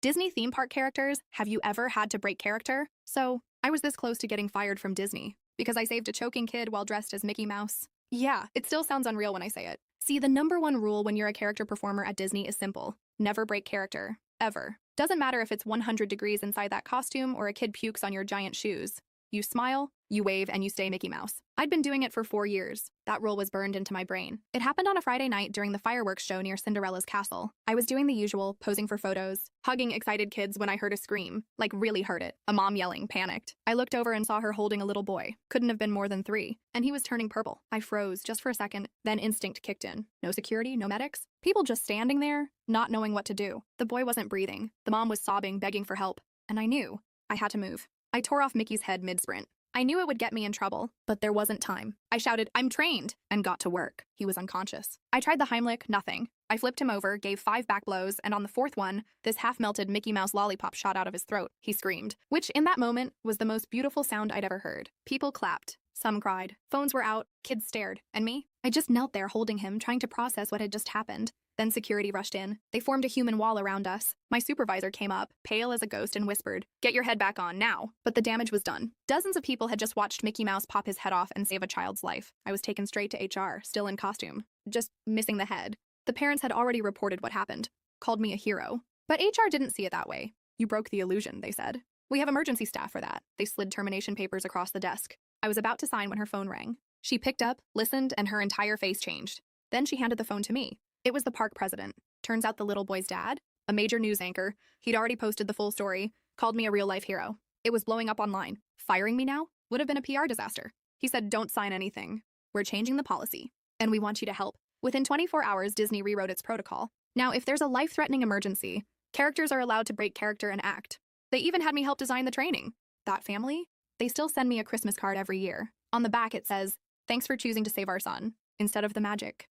Disney theme park characters, have you ever had to break character? So, I was this close to getting fired from Disney because I saved a choking kid while dressed as Mickey Mouse. Yeah, it still sounds unreal when I say it. See, the number one rule when you're a character performer at Disney is simple. Never break character. Ever. Doesn't matter if it's 100 degrees inside that costume or a kid pukes on your giant shoes. You smile, you wave, and you stay Mickey Mouse. I'd been doing it for 4 years. That rule was burned into my brain. It happened on a Friday night during the fireworks show near Cinderella's castle. I was doing the usual, posing for photos, hugging excited kids when I heard a scream. Like, really heard it. A mom yelling, panicked. I looked over and saw her holding a little boy. Couldn't have been more than 3. And he was turning purple. I froze just for a second, then instinct kicked in. No security, no medics. People just standing there, not knowing what to do. The boy wasn't breathing. The mom was sobbing, begging for help. And I knew. I had to move. I tore off Mickey's head mid-sprint. I knew it would get me in trouble, but there wasn't time. I shouted, "I'm trained," and got to work. He was unconscious. I tried the Heimlich, nothing. I flipped him over, gave 5 back blows, and on the 4th one, this half-melted Mickey Mouse lollipop shot out of his throat. He screamed, which in that moment was the most beautiful sound I'd ever heard. People clapped. Some cried. Phones were out. Kids stared. And me? I just knelt there holding him, trying to process what had just happened. Then security rushed in. They formed a human wall around us. My supervisor came up, pale as a ghost, and whispered, "Get your head back on, now." But the damage was done. Dozens of people had just watched Mickey Mouse pop his head off and save a child's life. I was taken straight to HR, still in costume. Just missing the head. The parents had already reported what happened. Called me a hero. But HR didn't see it that way. "You broke the illusion," they said. "We have emergency staff for that." They slid termination papers across the desk. I was about to sign when her phone rang. She picked up, listened, and her entire face changed. Then she handed the phone to me. It was the park president. Turns out the little boy's dad, a major news anchor. He'd already posted the full story, called me a real-life hero. It was blowing up online. Firing me now would have been a PR disaster. He said, "Don't sign anything. We're changing the policy, and we want you to help." Within 24 hours, Disney rewrote its protocol. Now, if there's a life-threatening emergency, characters are allowed to break character and act. They even had me help design the training. That family? They still send me a Christmas card every year. On the back, it says, "Thanks for choosing to save our son," instead of the magic.